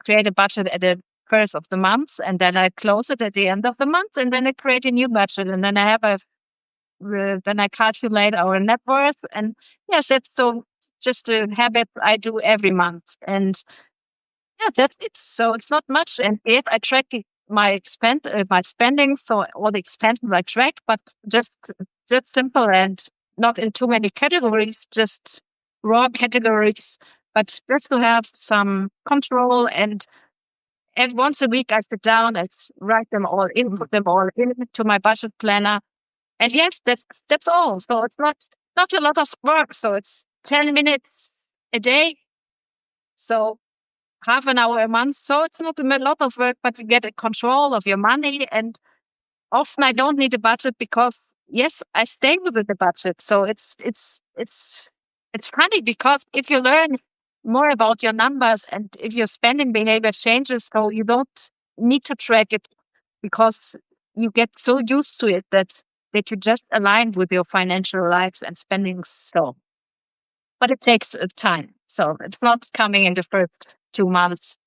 [SPEAKER 2] create a budget at the first of the month, and then I close it at the end of the month, and then I create a new budget, and then then I calculate our net worth, and yes, that's so just a habit I do every month, and yeah, that's it. So it's not much, and yes, I track my spending, so all the expenses I track, but just simple and not in too many categories, just raw categories, but just to have some control. And once a week, I sit down and write them all in, put them all into my budget planner. And yes, that's all. So it's not a lot of work. So it's 10 minutes a day. So half an hour a month. So it's not a lot of work, but you get a control of your money. And often I don't need a budget because yes, I stay within the budget. So it's funny because if you learn more about your numbers and if your spending behavior changes, so you don't need to track it because you get so used to it that you just align with your financial lives and spending. So, but it takes time. So it's not coming in the first 2 months.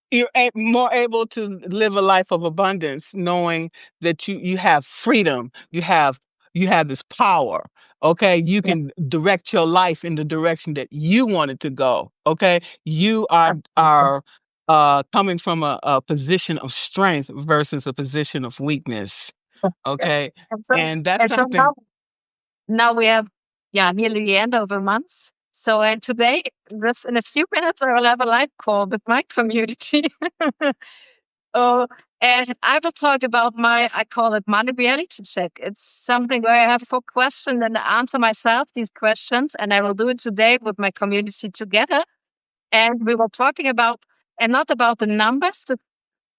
[SPEAKER 1] You're more able to live a life of abundance, knowing that you have freedom, you have this power. Okay, you
[SPEAKER 2] Yeah,
[SPEAKER 1] can direct your life in the direction that you want it to go. Okay, you are
[SPEAKER 2] absolutely.
[SPEAKER 1] are coming from a position of strength versus a position of weakness.
[SPEAKER 2] Yes.
[SPEAKER 1] Okay,
[SPEAKER 2] And so,
[SPEAKER 1] and that's
[SPEAKER 2] and so
[SPEAKER 1] something.
[SPEAKER 2] now we have, yeah, nearly the end of the month. So, and today, just in a few minutes, I will have a live call with my community. Oh, and I will talk about I call it money reality check. It's something where I have 4 questions and I answer myself these questions. And I will do it today with my community together. And we were talking about, and not about the numbers,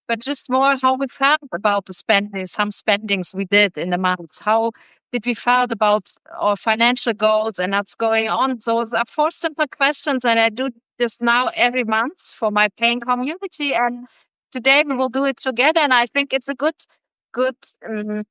[SPEAKER 2] but just more how we felt about the spending, some spendings we did in the months. How did we felt about our financial goals and what's going on? So those are four simple questions, and I do this now every month for my paying community. And today we will do it together. And I think it's a good, um,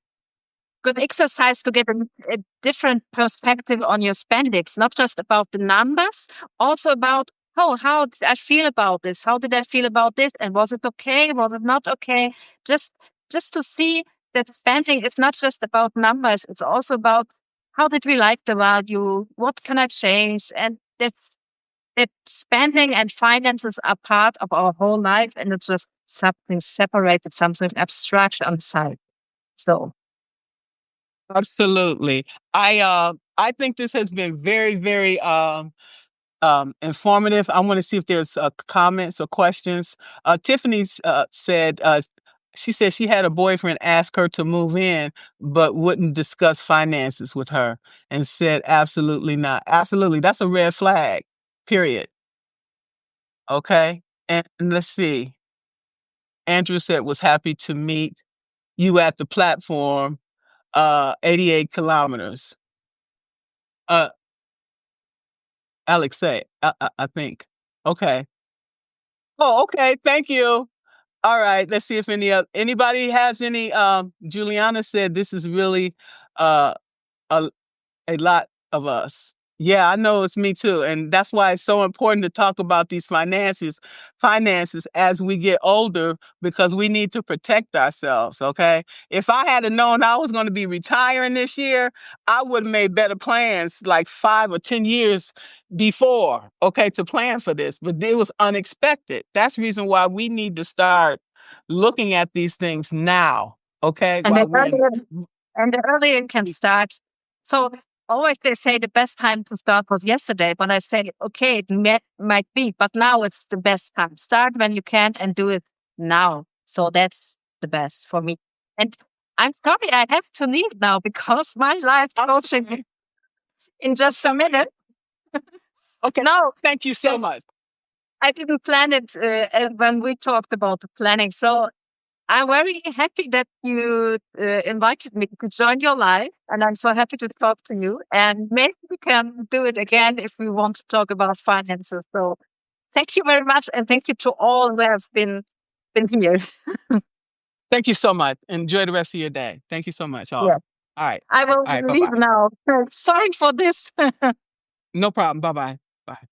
[SPEAKER 2] good exercise to get a different perspective on your spendings, not just about the numbers, also about, oh, how did I feel about this? How did I feel about this? And was it okay? Was it not okay? Just, just to see that spending is not just about numbers. It's also about how did we like the value? What can I change? And that spending and finances are part of our whole life, and it's just something separated, something abstract on the side. So.
[SPEAKER 1] Absolutely. I think this has been very, very informative. I want to see if there's comments or questions. Tiffany said she said she had a boyfriend ask her to move in, but wouldn't discuss finances with her, and said absolutely not. Absolutely, that's a red flag. Period. Okay, and let's see. Andrew said was happy to meet you at the platform. 88 kilometers. Uh, Alex say, I think. Okay. Oh, okay. Thank you. All right. Let's see if anybody has any. Juliana said this is really uh, a a lot of us. Yeah, I know it's me too. And that's why it's so important to talk about these finances as we get older, because we need to protect ourselves. Okay. If I had known I was going to be retiring this year, I would have made better plans like 5 or 10 years before, okay, to plan for this. But it was unexpected. That's the reason why we need to start looking at these things now. Okay.
[SPEAKER 2] And
[SPEAKER 1] While
[SPEAKER 2] the
[SPEAKER 1] we're in.
[SPEAKER 2] earlier, and the earlier you can start. So always they say the best time to start was yesterday, but I say, okay, it might be, but now it's the best time. Start when you can and do it now. So that's the best for me. And I'm sorry, I have to leave now because my life coaching in just a minute.
[SPEAKER 1] Okay.
[SPEAKER 2] No,
[SPEAKER 1] Thank you so much.
[SPEAKER 2] I didn't plan it when we talked about the planning. So I'm very happy that you invited me to join your live, and I'm so happy to talk to you. And maybe we can do it again if we want to talk about finances. So thank you very much, and thank you to all who have been here.
[SPEAKER 1] Thank you so much. Enjoy the rest of your day. Thank you so much, all.
[SPEAKER 2] Yeah,
[SPEAKER 1] All right.
[SPEAKER 2] I will
[SPEAKER 1] All right.
[SPEAKER 2] leave
[SPEAKER 1] Bye-bye.
[SPEAKER 2] now. Sorry for this.
[SPEAKER 1] No problem. Bye-bye. Bye.